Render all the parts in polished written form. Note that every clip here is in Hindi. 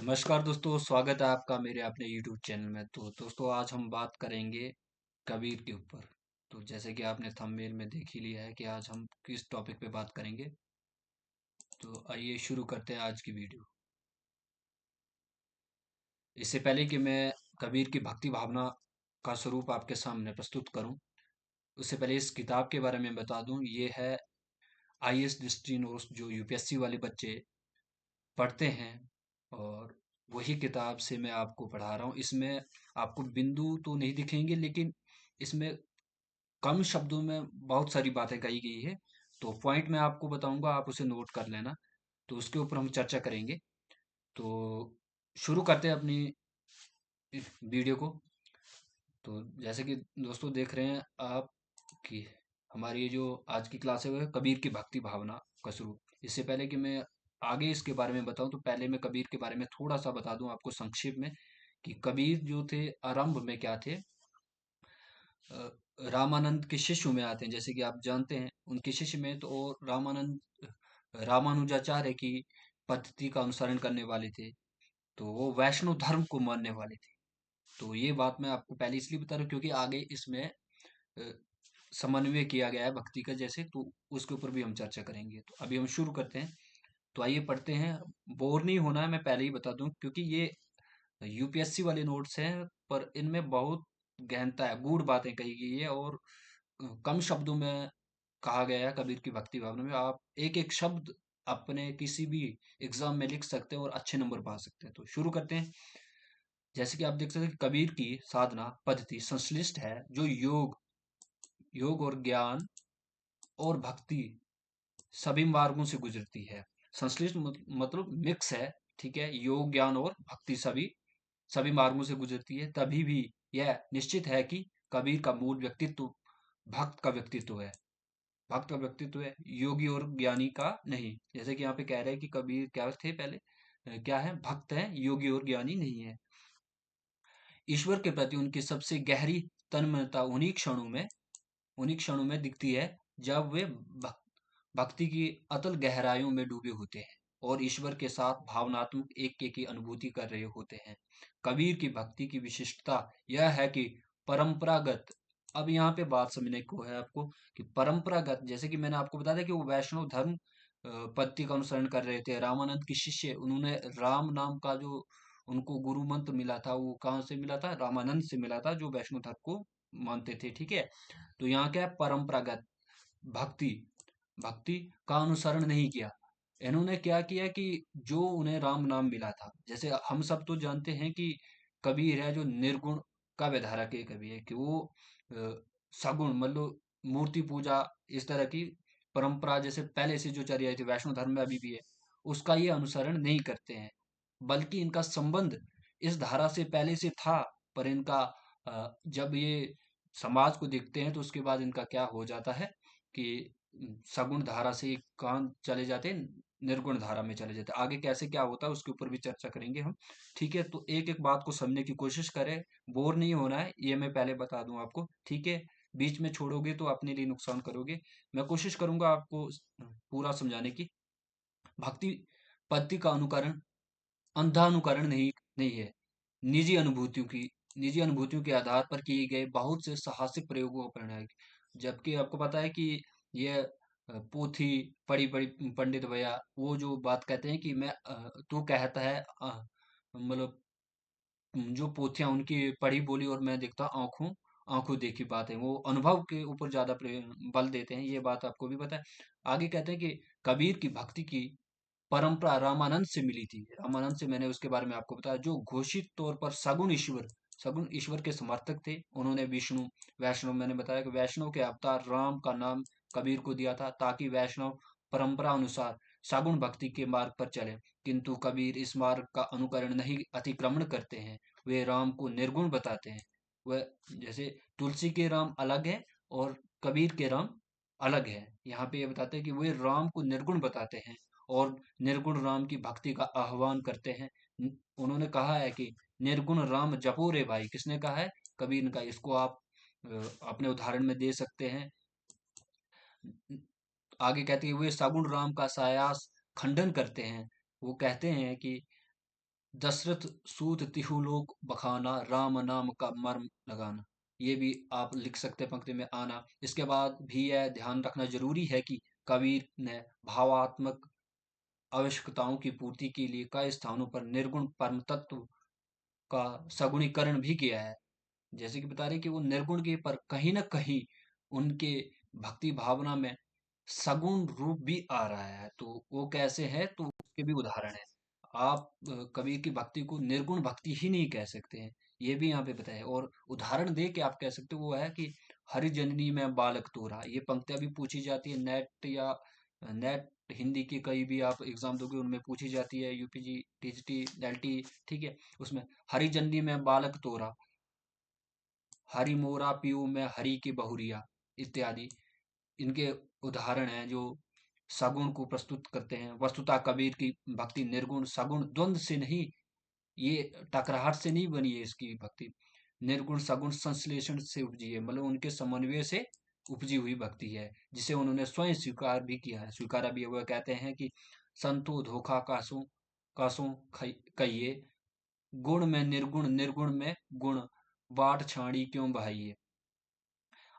नमस्कार दोस्तों, स्वागत है आपका मेरे अपने YouTube चैनल में। तो दोस्तों, आज हम बात करेंगे कबीर के ऊपर। तो जैसे कि आपने थंबनेल में देख ही लिया है कि आज हम किस टॉपिक पे बात करेंगे। तो आइए शुरू करते हैं आज की वीडियो। इससे पहले कि मैं कबीर की भक्ति भावना का स्वरूप आपके सामने प्रस्तुत करूं, उससे पहले इस किताब के बारे में बता दूं। ये है आईएएस दृष्टि नोट्स, जो यूपीएससी वाले बच्चे पढ़ते हैं, और वही किताब से मैं आपको पढ़ा रहा हूँ। इसमें आपको बिंदु तो नहीं दिखेंगे, लेकिन इसमें कम शब्दों में बहुत सारी बातें कही गई है। तो पॉइंट मैं आपको बताऊंगा, आप उसे नोट कर लेना। तो उसके ऊपर हम चर्चा करेंगे। तो शुरू करते हैं अपनी इस वीडियो को। तो जैसे कि दोस्तों देख रहे हैं आप कि हमारी ये जो आज की क्लास है वह है कबीर की भक्ति भावना का स्वरूप। इससे पहले कि मैं आगे इसके बारे में बताऊं, तो पहले मैं कबीर के बारे में थोड़ा सा बता दूं आपको संक्षेप में कि कबीर जो थे आरंभ में क्या थे। अ, रामानंद के शिष्य में आते हैं, जैसे कि आप जानते हैं उनके शिष्य में तो और रामानंद रामानुजाचार्य की पद्धति का अनुसरण करने वाले थे। तो वो वैष्णव धर्म को मानने वाले थे। तो ये बात मैं आपको पहले इसलिए बता रहा हूँ क्योंकि आगे इसमें समन्वय किया गया है भक्ति का, जैसे तो उसके ऊपर भी हम चर्चा करेंगे। तो अभी हम शुरू करते हैं। तो आइए पढ़ते हैं। बोर नहीं होना है, मैं पहले ही बता दूं, क्योंकि ये यूपीएससी वाले नोट्स हैं, पर इनमें बहुत गहनता है, गूढ़ बातें कही गई है, और कम शब्दों में कहा गया है कबीर की भक्ति भावना में। आप एक एक शब्द अपने किसी भी एग्जाम में लिख सकते हैं और अच्छे नंबर पा सकते हैं। तो शुरू करते हैं। जैसे कि आप देख सकते हैं कि कबीर की साधना पद्धति संश्लिष्ट है, जो योग योग और ज्ञान और भक्ति सभी मार्गों से गुजरती है। संश्लिष्ट मतलब मिक्स है। ठीक है, योग ज्ञान और भक्ति सभी सभी मार्गों से गुजरती है। तभी भी यह निश्चित है कि कबीर का मूल व्यक्तित्व भक्त का व्यक्तित्व है। भक्त का व्यक्तित्व है, योगी और ज्ञानी का नहीं। जैसे कि यहाँ पे कह रहे हैं कि कबीर क्या थे पहले, क्या है, भक्त है, योगी और ज्ञानी नहीं है। ईश्वर के प्रति उनकी सबसे गहरी तन्मयता उन्हीं क्षणों में दिखती है जब वे भक्ति की अतल गहराइयों में डूबे होते हैं और ईश्वर के साथ भावनात्मक ऐक्य की अनुभूति कर रहे होते हैं। कबीर की भक्ति की विशिष्टता यह है कि परंपरागत, अब यहाँ पे बात समझने को है आपको कि परंपरागत, जैसे कि मैंने आपको बताया था कि वो वैष्णव धर्म पद्धति का अनुसरण कर रहे थे। रामानंद के शिष्य, उन्होंने राम नाम का जो उनको गुरु मंत्र मिला था, वो कहाँ से मिला था? रामानंद से मिला था, जो वैष्णव धर्म को मानते थे। ठीक है, तो यहाँ क्या है? परंपरागत भक्ति भक्ति का अनुसरण नहीं किया। इन्होंने क्या किया कि जो उन्हें राम नाम मिला था, जैसे हम सब तो जानते हैं कि कबीर है जो निर्गुण का विधारक है। कबीर है कि वो अ, सगुण मतलब मूर्ति पूजा, इस तरह की परंपरा जैसे पहले से जो चली आई थी वैष्णव धर्म में अभी भी है, उसका ये अनुसरण नहीं करते हैं। बल्कि इनका संबंध इस धारा से पहले से था, पर इनका जब ये समाज को देखते हैं तो उसके बाद इनका क्या हो जाता है कि सगुण धारा से कान चले जाते हैं, निर्गुण धारा में चले जाते हैं। आगे कैसे क्या होता है उसके ऊपर भी चर्चा करेंगे हम। ठीक है, तो एक एक बात को समझने की कोशिश करें। बोर नहीं होना है, ये मैं पहले बता दूं आपको। ठीक है, बीच में छोड़ोगे तो अपने लिए नुकसान करोगे। मैं कोशिश करूंगा आपको पूरा समझाने की। भक्ति पद्धति का अनुकरण अंधा अनुकरण नहीं नहीं है। निजी अनुभूतियों की निजी अनुभूतियों के आधार पर किए गए बहुत से साहसिक प्रयोगों का परिणाम है। जबकि आपको पता है कि ये पोथी पढ़ी पढ़ी पंडित भैया वो जो बात कहते हैं कि मैं तू कहता है मतलब जो पोथियां उनकी पढ़ी बोली और मैं देखता आंखों आंखों देखी बात है, वो अनुभव के ऊपर ज्यादा बल देते हैं। ये बात आपको भी पता है। आगे कहते हैं कि कबीर की भक्ति की परंपरा रामानंद से मिली थी। रामानंद से, मैंने उसके बारे में आपको बताया, जो घोषित तौर पर सगुण ईश्वर के समर्थक थे। उन्होंने विष्णु वैष्णव, मैंने बताया कि वैष्णव के अवतार राम का नाम कबीर को दिया था ताकि वैष्णव परंपरा अनुसार सगुण भक्ति के मार्ग पर चले। किंतु कबीर इस मार्ग का अनुकरण नहीं, अतिक्रमण करते हैं। वे राम को निर्गुण बताते हैं। वह जैसे तुलसी के राम अलग है और कबीर के राम अलग है। यहाँ पे ये बताते हैं कि वे राम को निर्गुण बताते हैं और निर्गुण राम की भक्ति का आह्वान करते हैं। उन्होंने कहा है कि निर्गुण राम जपो रे भाई। किसने कहा है? कबीर ने कहा। इसको आप अपने उदाहरण में दे सकते हैं। आगे कहते हैं वे सगुण राम का सायास खंडन करते हैं। वो कहते हैं कि दशरथ सूत तिहु लोक बखाना, राम नाम का मर्म लगाना। ये भी आप लिख सकते हैं पंक्ति में आना। इसके बाद भी यह ध्यान रखना जरूरी है कि कबीर ने भावात्मक आवश्यकताओं की पूर्ति के लिए कई स्थानों पर निर्गुण परम तत्व का सगुणीकरण भी किया है। जैसे कि बता रहे कि वो निर्गुण के पर कहीं ना कहीं उनके भक्ति भावना में सगुण रूप भी आ रहा है। तो वो कैसे है, तो उसके भी उदाहरण है। आप कबीर की भक्ति को निर्गुण भक्ति ही नहीं कह सकते हैं, ये भी यहाँ पे बताया। और उदाहरण दे के आप कह सकते हो वो है कि हरि जननी में बालक तोरा, ये पंक्तियां भी पूछी जाती है नेट या नेट हिंदी के कई भी आप एग्जाम दोगे उनमें पूछी जाती है, यूपीजी टीजीटी एलटी, ठीक है। उसमें हरि जननी में बालक तोरा, हरि मोरा पीऊ में हरि की बहुरिया इत्यादि इनके उदाहरण हैं जो सगुण को प्रस्तुत करते हैं। वस्तुतः कबीर की भक्ति निर्गुण सगुण द्वंद से नहीं, ये टकराहट से नहीं बनी है इसकी भक्ति, निर्गुण सगुण संश्लेषण से उपजी है, मतलब उनके समन्वय से उपजी हुई भक्ति है, जिसे उन्होंने स्वयं स्वीकार भी किया है, स्वीकारा भी है। वह कहते हैं कि संतो धोखा कासों कासों कहिए, गुण में निर्गुण निर्गुण में गुण, बाट छाड़ी क्यों बहाइए।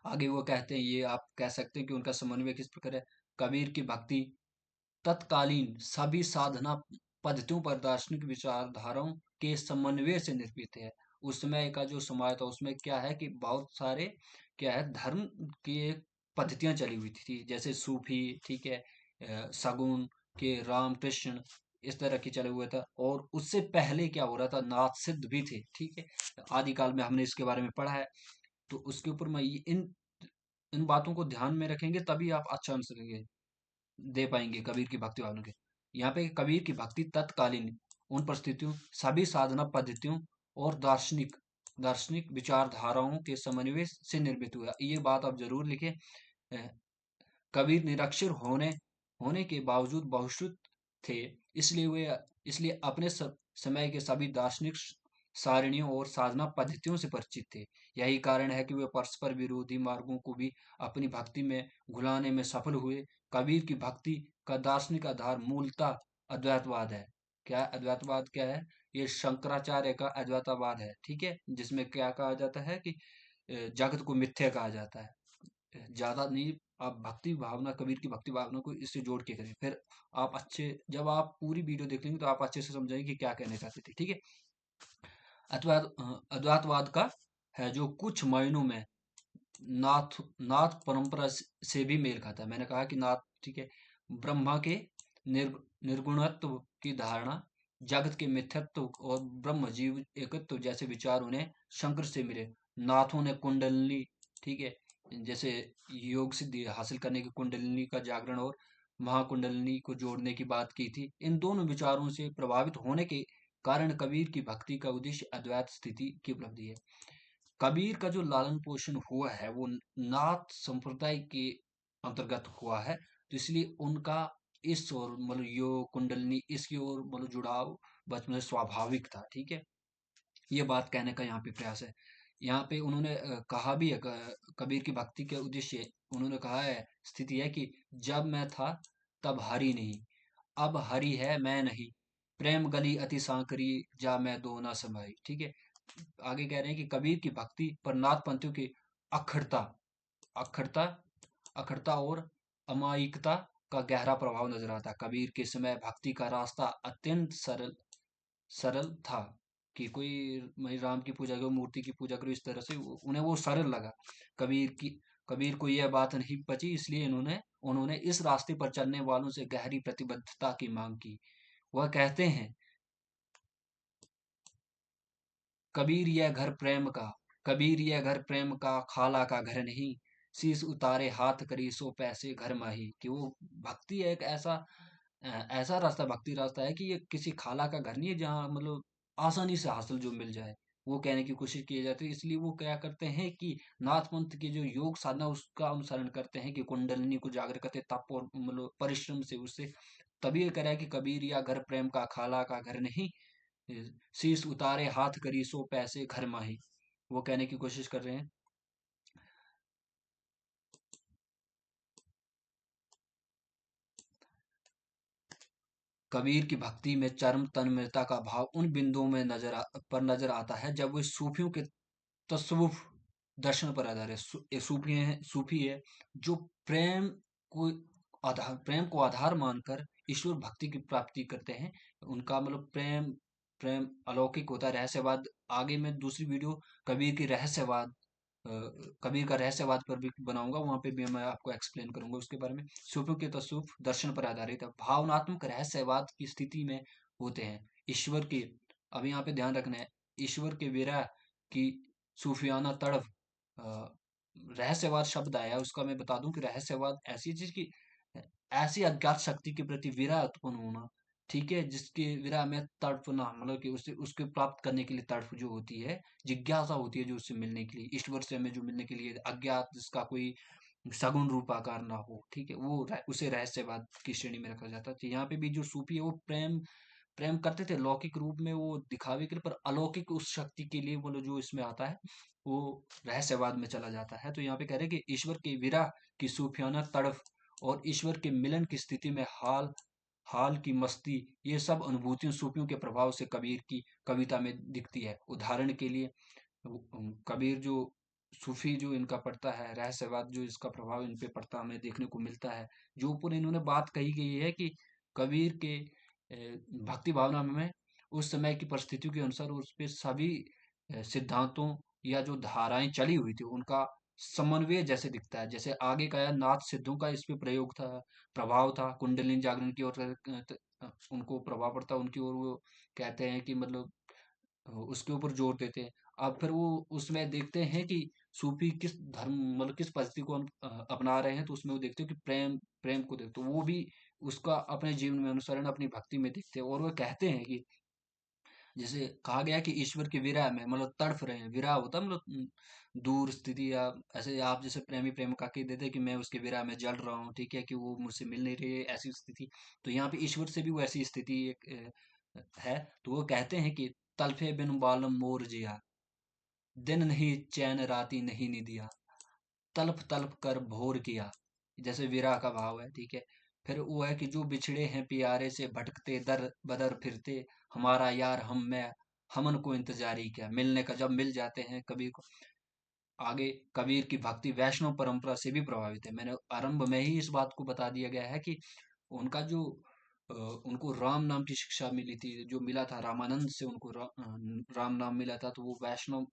आगे वो कहते हैं, ये आप कह सकते हैं कि उनका समन्वय किस प्रकार है। कबीर की भक्ति तत्कालीन सभी साधना पद्धतियों पर दार्शनिक विचारधाराओं के समन्वय से निर्मित है। उस समय का जो समाज था उसमें क्या है कि बहुत सारे क्या है धर्म की एक पद्धतियां चली हुई थी, जैसे सूफी, ठीक है, सगुन के राम कृष्ण, इस तरह की चले हुए था। और उससे पहले क्या हो रहा था, नाथ सिद्ध भी थे, ठीक है। आदिकाल में हमने इसके बारे में पढ़ा है। तो उसके ऊपर मैं इन इन बातों को ध्यान में रखेंगे तभी आप अच्छा आंसर दे पाएंगे कबीर की भक्ति वालों के। यहाँ पे कबीर की भक्ति तत्कालीन उन परिस्थितियों सभी साधना पद्धतियों और दार्शनिक दार्शनिक विचारधाराओं के समन्वय से निर्मित हुआ, ये बात आप जरूर लिखें। कबीर निरक्षर होने के बावजूद बहुश्रुत थे, इसलिए वे इसलिए अपने समय के सभी दार्शनिक सारणियों और साधना पद्धतियों से परिचित थे। यही कारण है कि वे परस्पर विरोधी मार्गों को भी अपनी भक्ति में घुलाने में सफल हुए। कबीर की भक्ति का दार्शनिक आधार मूलतः अद्वैतवाद है। क्या अद्वैतवाद क्या है, ये शंकराचार्य का अद्वैतवाद है, ठीक है, जिसमें क्या कहा जाता है कि जगत को मिथ्या कहा जाता है। ज्यादा नहीं, आप भक्ति भावना कबीर की भक्ति भावना को इससे जोड़ के करें, फिर आप अच्छे, जब आप पूरी वीडियो देख लेंगे तो आप अच्छे से समझेंगे कि क्या कहना चाहते थे, ठीक है। अद्वैतवाद का है जो कुछ मायनों में नाथ नाथ परंपरा से भी मेल खाता है। मैंने कहा कि नाथ, ठीक है, ब्रह्मा के निर्गुणत्व की धारणा, जगत के मिथ्यत्व और ब्रह्म जीव एकत्व जैसे विचार उन्हें शंकर से मिले। नाथों ने कुंडलिनी, ठीक है, जैसे योग सिद्धि हासिल करने की कुंडलिनी का जागरण और महाकुंडलिनी को जोड़ने की बात की थी। इन दोनों विचारों से प्रभावित होने के कारण कबीर की भक्ति का उद्देश्य अद्वैत स्थिति की उपलब्धि है। कबीर का जो लालन पोषण हुआ है वो नाथ संप्रदाय के अंतर्गत हुआ है, तो इसलिए उनका इस ओर मतलब योग कुंडलिनी इसकी ओर मतलब जुड़ाव बचपन से स्वाभाविक था, ठीक है। ये बात कहने का यहाँ पे प्रयास है। यहाँ पे उन्होंने कहा भी है, कबीर की भक्ति के उद्देश्य उन्होंने कहा है, स्थिति है कि जब मैं था तब हरि नहीं, अब हरि है मैं नहीं, प्रेम गली अति सांकरी जा मैं दो ना समाई, ठीक है। आगे कह रहे हैं कि कबीर की भक्ति पर नाथ पंथियों की अखड़ता अखड़ता अखड़ता और अमायिकता का गहरा प्रभाव नजर आता है। कबीर के समय भक्ति का रास्ता अत्यंत सरल सरल था, कि कोई मैं राम की पूजा करो मूर्ति की पूजा करो, इस तरह से उन्हें वो सरल लगा। कबीर को यह बात नहीं पची, इसलिए इन्होंने उन्होंने इस रास्ते पर चलने वालों से गहरी प्रतिबद्धता की मांग की। वह कहते हैं, कबीर यह घर प्रेम का, कबीर यह घर प्रेम का खाला का घर नहीं, शीश उतारे हाथ करी सो पैसे घर माही। कि वो भक्ति एक ऐसा रास्ता, भक्ति रास्ता है कि ये किसी खाला का घर नहीं है जहाँ मतलब आसानी से हासिल जो मिल जाए, वो कहने की कोशिश की जाती है। इसलिए वो क्या करते हैं कि नाथ पंथ की जो योग साधना उसका अनुसरण करते हैं, कि कुंडलिनी को जागृत करते हैं तप और मतलब परिश्रम से उससे। तभी ये कह रहा है कि कबीर या घर प्रेम का खाला का घर नहीं, शीश उतारे हाथ करी सो पैसे घर माही, वो कहने की कोशिश कर रहे हैं। कबीर की भक्ति में चरम तन्मयता का भाव उन बिंदुओं में नजर आता है जब वे सूफियों के तसव्वुफ दर्शन पर आधारित है। सूफी है जो प्रेम को प्रेम को आधार मानकर ईश्वर भक्ति की प्राप्ति करते हैं। उनका मतलब प्रेम प्रेम अलौकिक होता है, रहस्यवाद। आगे मैं दूसरी वीडियो कबीर की रहस्यवाद अ, कबीर का रहस्यवाद पर भी बनाऊंगा, वहां पे भी मैं आपको एक्सप्लेन करूंगा उसके बारे में। सूफियों के तसव्वुफ दर्शन पर आधारित है, भावनात्मक रहस्यवाद की स्थिति में होते हैं। ईश्वर की, अब यहाँ पे ध्यान रखना है, ईश्वर के विरह की सूफियाना तड़फ। अ, रहस्यवाद शब्द आया, उसका मैं बता दूं कि रहस्यवाद ऐसी चीज की, ऐसी अज्ञात शक्ति के प्रति विरह उत्पन्न होना, ठीक है, जिसके विरह में तड़पना, मतलब कि उसे उसके प्राप्त करने के लिए तड़प जो होती है, जिज्ञासा होती है जो उससे मिलने के लिए, ईश्वर से हमें जो मिलने के लिए अज्ञात, जिसका कोई सगुण रूप आकार ना हो, ठीक है, वो उसे रहस्यवाद की श्रेणी में रखा जाता है। तो यहाँ पे भी जो सूफी है वो प्रेम प्रेम करते थे लौकिक रूप में, वो दिखावे के लिए, पर अलौकिक उस शक्ति के लिए बोलो जो इसमें आता है, वो रहस्यवाद में चला जाता है। तो यहाँ पे कह रहे हैं कि ईश्वर के विरह की सूफियाना तड़फ और ईश्वर के मिलन की स्थिति में हाल हाल की मस्ती, ये सब अनुभूतियों सूफियों के प्रभाव से कबीर की कविता में दिखती है। उदाहरण के लिए कबीर जो सूफी जो इनका पड़ता है, रहस्यवाद जो इसका प्रभाव इन पे पड़ता हमें देखने को मिलता है। जो ऊपर इन्होंने बात कही गई है कि कबीर के भक्ति भावना में उस समय की परिस्थितियों के अनुसार उस पे सभी सिद्धांतों या जो धाराएं चली हुई थी उनका समन्वय जैसे दिखता है। जैसे आगे का है, नाथ सिद्धों का इस पे प्रयोग था, प्रभाव था, कुंडलिनी जागरण की ओर उनको प्रभाव पड़ता, उनकी ओर वो कहते हैं कि मतलब उसके ऊपर जोर देते हैं। अब फिर वो उसमें देखते हैं कि सूफी किस धर्म, मतलब किस पद्धति को अपना रहे हैं, तो उसमें वो देखते हैं कि प्रेम प्रेम को देखते हैं, वो भी उसका अपने जीवन में अनुसरण अपनी भक्ति में देखते हैं। और वो कहते हैं कि जैसे कहा गया कि ईश्वर के विरह में मतलब तड़फ रहे हैं, विरह होता है मतलब दूर स्थिति, या ऐसे आप जैसे प्रेमी प्रेम का कह देते हैं कि मैं उसके विरह में जल रहा हूँ, ठीक है, कि वो मुझसे मिल नहीं रही है, ऐसी स्थिति। तो यहाँ पे ईश्वर से भी वो ऐसी स्थिति एक है। तो वो कहते हैं कि तलफे बिन बालम मोर जिया, दिन नहीं चैन राती नहीं निदिया, तलप तलप कर भोर किया। जैसे विरह का भाव है, ठीक है। फिर वो है कि जो बिछड़े हैं प्यारे से भटकते दर बदर फिरते, हमारा यार हम में हमन को इंतजारी क्या, मिलने का जब मिल जाते हैं कबीर को। आगे कबीर की भक्ति वैष्णव परंपरा से भी प्रभावित है। मैंने आरंभ में ही इस बात को बता दिया गया है कि उनका जो उनको राम नाम की शिक्षा मिली थी, जो मिला था रामानंद से, उनको राम नाम मिला था, तो वो वैष्णव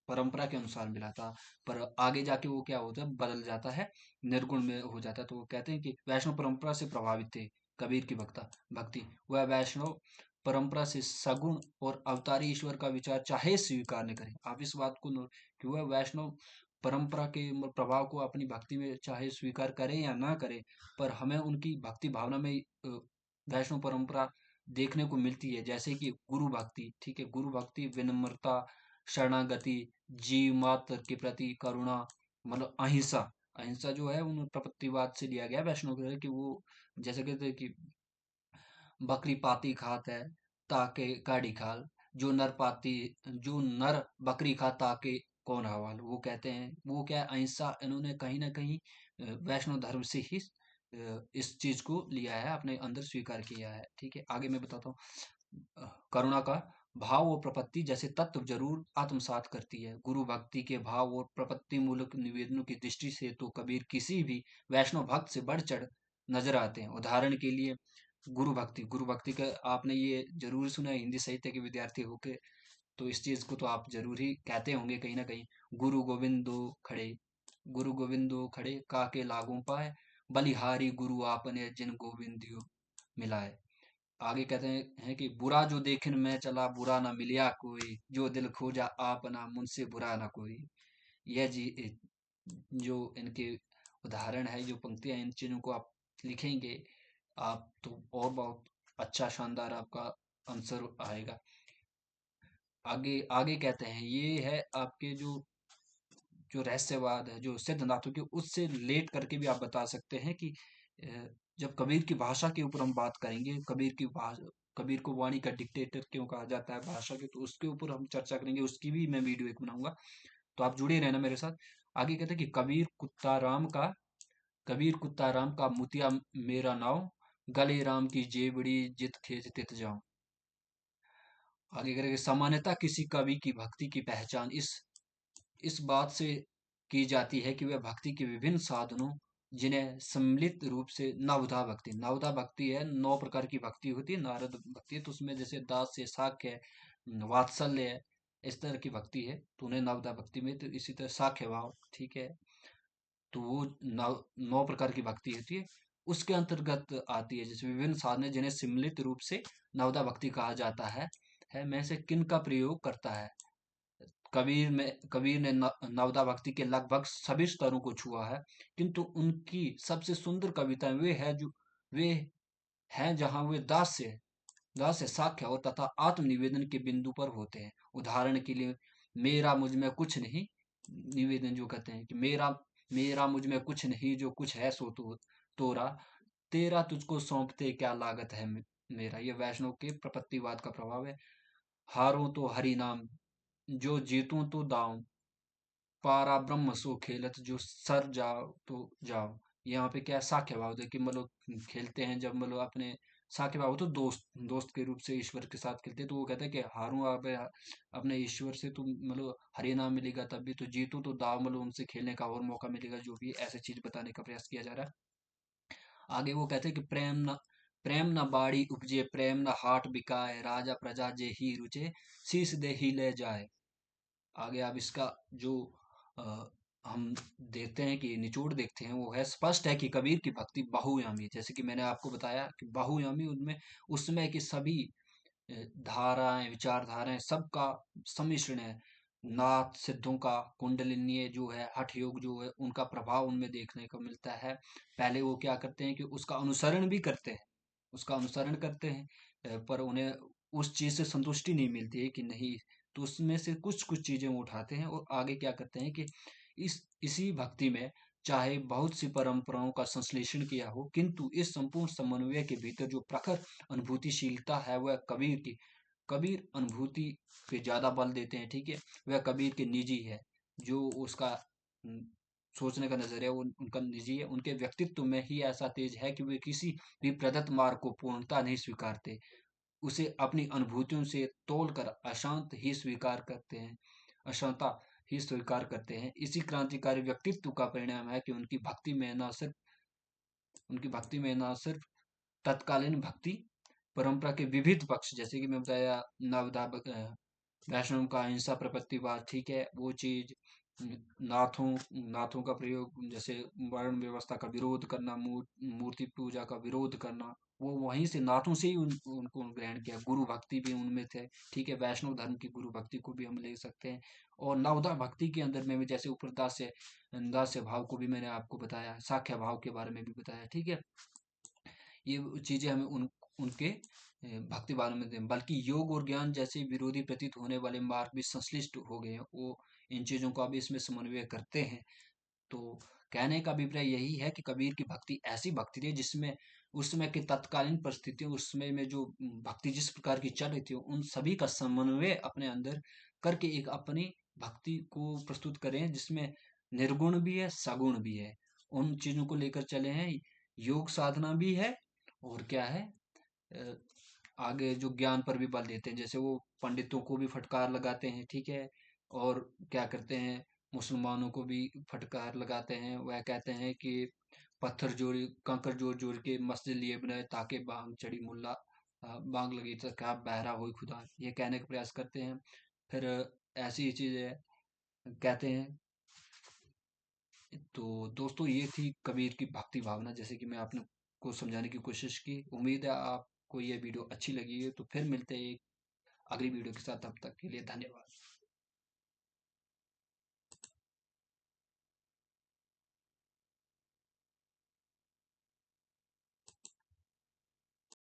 परंपरा के अनुसार मिला था। पर आगे जाके वो क्या होता है, बदल जाता है, निर्गुण में हो जाता है। तो वो कहते हैं कि वैष्णव परंपरा से प्रभावित थे कबीर की भक्ति। वह वैष्णव परंपरा से सगुण और अवतारी ईश्वर का विचार चाहे स्वीकार न करें। आप इस बात को कि वह वैष्णव परंपरा के प्रभाव को अपनी भक्ति में चाहे स्वीकार करें या ना करें, पर हमें उनकी भक्ति भावना में वैष्णव परंपरा देखने को मिलती है। जैसे कि गुरु भक्ति, ठीक है, गुरु भक्ति विनम्रता, शरणागति, जीव मात्र के प्रति करुणा, मतलब अहिंसा। अहिंसा जो है उन प्रपत्तिवाद से लिया गया वैष्णव के, कि वो जैसे कहते हैं कि बकरी पाती खात है ताके काड़ी खाल, जो नर पाती जो नर बकरी खा ताके कौन हवाल। वो कहते हैं वो क्या है, अहिंसा इन्होंने कहीं ना कहीं वैष्णव धर्म से ही इस चीज को लिया है, अपने अंदर स्वीकार किया है। ठीक है, आगे मैं बताता हूँ। करुणा का भाव और प्रपत्ति जैसे तत्व जरूर आत्मसात करती है। गुरु भक्ति के भाव और प्रपत्ति मूलक निवेदनों की दृष्टि से तो कबीर किसी भी वैष्णव भक्त से बढ़ चढ़ नजर आते हैं। उदाहरण के लिए गुरु भक्ति का आपने ये जरूर सुना है, हिंदी साहित्य के विद्यार्थी होके तो इस चीज को तो आप जरूर ही कहते होंगे कहीं ना कहीं। गुरु गोविंदो खड़े, गुरु गोविंदो खड़े काके लागू पाए, बलिहारी गुरु आपने जिन गोविंदियो मिलाए। आगे कहते हैं कि बुरा जो देखन में चला बुरा ना मिलिया कोई, जो दिल खोजा आपना मुझसे बुरा ना कोई। यह जी जो इनके उदाहरण है, जो पंक्तियां, इन चीजों को आप लिखेंगे आप तो और बहुत अच्छा शानदार आपका आंसर आएगा। आगे आगे कहते हैं ये है आपके जो जो रहस्यवाद है, जो सिद्धांतों के उससे लेट करके भी आप बता सकते हैं कि जब कबीर की भाषा के ऊपर हम बात करेंगे, कबीर की भाषा, कबीर को वाणी का डिक्टेटर क्यों कहा जाता है भाषा के, तो उसके ऊपर हम चर्चा करेंगे, उसकी भी मैं वीडियो एक बनाऊंगा। तो आप जुड़े रहना मेरे साथ। आगे कहते हैं कि कबीर कुत्ता राम का मुतिया मेरा नाव, गले राम की जेबड़ी जित खेच तित जाऊं। आगे करेंगे, सामान्यतः किसी कवि की भक्ति की पहचान इस बात से की जाती है कि वह भक्ति के विभिन्न साधनों, जिन्हें सम्मिलित रूप से नवधा भक्ति है, 9 प्रकार की भक्ति होती है। नारद भक्ति है, तो उसमें जैसे दास है, साख्य है, वात्सल्य है, इस तरह की भक्ति है, तो उन्हें नवधा भक्ति में, तो इसी तरह साख्य भाव, ठीक है, तो वो 9 प्रकार की भक्ति होती है, उसके अंतर्गत आती है। जैसे विभिन्न साधन जिन्हें सम्मिलित रूप से नवधा भक्ति कहा जाता है में से किन का प्रयोग करता है। कबीर ने नवदा भक्ति के लगभग सभी स्तरों को छुआ है, किंतु उनकी सबसे सुंदर कविताएं वे हैं जहां वे दास्य साख्य और तथा आत्मनिवेदन के बिंदु पर होते हैं। उदाहरण के लिए, मेरा मुझ में कुछ नहीं, निवेदन जो कहते हैं कि मेरा मेरा मुझ में कुछ नहीं, जो कुछ है सो तोरा, तेरा तुझको सौंपते क्या लागत है मेरा। ये वैष्णव के प्रपत्तिवाद का प्रभाव है। हारूं तो हरि नाम, जो जीतूं तो दांव, पारा ब्रह्म सो खेलत, जो सर जाओ तो जाओ। यहाँ पे क्या है, साख्य भाव देखिए, मतलब खेलते हैं जब, मतलब अपने साख्य भाव तो दोस्त के रूप से ईश्वर के साथ खेलते हैं, तो वो कहता है कि हारूं आप अपने ईश्वर से, तो मतलब हरि नाम मिलेगा तब भी, तो जीतू तो दाव, मतलब उनसे खेलने का और मौका मिलेगा, जो भी ऐसे चीज बताने का प्रयास किया जा रहा है। आगे वो कहते हैं कि प्रेम न बाड़ी उपजे, प्रेम न हाट बिकाए, राजा प्रजा जे ही रुचे, शीस दे ही ले जाए। आगे आप इसका जो अ, हम देखते हैं कि निचोड़ देखते हैं, वो है, स्पष्ट है कि कबीर की भक्ति बहुयामी है। जैसे कि मैंने आपको बताया कि बहुयामी, उनमें उसमें की सभी धाराएं, विचारधाराएं, सबका सम्मिश्रण है। नाथ सिद्धों का, कुंडलिनी जो है, हठ योग जो है, उनका प्रभाव उनमें देखने को मिलता है। पहले वो क्या करते हैं कि उसका अनुसरण भी करते हैं, पर उन्हें उस चीज से संतुष्टि नहीं मिलती है कि नहीं, तो उसमें से कुछ कुछ चीजें वो उठाते हैं और आगे क्या करते हैं कि इसी भक्ति में चाहे बहुत सी परंपराओं का संश्लेषण किया हो, किंतु इस संपूर्ण समन्वय के भीतर जो प्रखर अनुभूतिशीलता है, वह कबीर अनुभूति पे ज्यादा बल देते हैं, ठीक है। वह कबीर के निजी है, जो उसका हम्म, सोचने का नजरिया उनका निजी है। उनके व्यक्तित्व में ही ऐसा तेज है कि वे किसी भी प्रदत्त मार्ग को पूर्णता नहीं स्वीकारते, उसे अपनी अनुभूतियों से तोलकर अशांता ही स्वीकार करते हैं। इसी क्रांतिकारी व्यक्तित्व का परिणाम है कि उनकी भक्ति में न सिर्फ तत्कालीन भक्ति परंपरा के विविध पक्ष, जैसे कि मैं बताया, नवधा वैष्णव का अहिंसा प्रपत्तिवाद, ठीक है, वो चीज, नाथों नाथों का प्रयोग, जैसे वर्ण व्यवस्था का विरोध करना, मूर्ति पूजा का विरोध करना, वो वहीं से नाथों से ही उनको ग्रहण किया। गुरु भक्ति भी उनमें थे, ठीक है, वैष्णव धर्म की गुरु भक्ति को भी हम ले सकते हैं। और नवधा भक्ति के अंदर में भी, जैसे ऊपर दास्य भाव को भी मैंने आपको बताया, साख्य भाव के बारे में भी बताया, ठीक है। ये चीजें हमें उनके भक्ति भाव में दें, बल्कि योग और ज्ञान जैसे विरोधी प्रतीत होने वाले मार्ग भी संश्लिष्ट हो गए हैं, वो इन चीजों का भी इसमें समन्वय करते हैं। तो कहने का अभिप्राय यही है कि कबीर की भक्ति ऐसी भक्ति थी जिसमें उस समय की तत्कालीन परिस्थितियों, उस समय में जो भक्ति जिस प्रकार की चल रही थी, उन सभी का समन्वय अपने अंदर करके एक अपनी भक्ति को प्रस्तुत करें, जिसमें निर्गुण भी है, सगुण भी है, उन चीजों को लेकर चले हैं। योग साधना भी है, और क्या है, अ, आगे जो ज्ञान पर भी बल देते हैं, जैसे वो पंडितों को भी फटकार लगाते हैं, ठीक है, और क्या करते हैं, मुसलमानों को भी फटकार लगाते हैं। वह कहते हैं कि पत्थर जोड़ी कंकर जोड़ जोड़ के मस्जिद लिए बनाए, ताकि बांग चढ़ी मुल्ला, बांग लगी तो क्या बहरा हुई खुदा, ये कहने का प्रयास करते हैं। फिर ऐसी चीजें कहते हैं। तो दोस्तों, ये थी कबीर की भक्ति भावना, जैसे कि मैं आपने को समझाने की कोशिश की। उम्मीद है आपको ये वीडियो अच्छी लगी है। तो फिर मिलते हैं एक अगली वीडियो के साथ, तब तक के लिए धन्यवाद।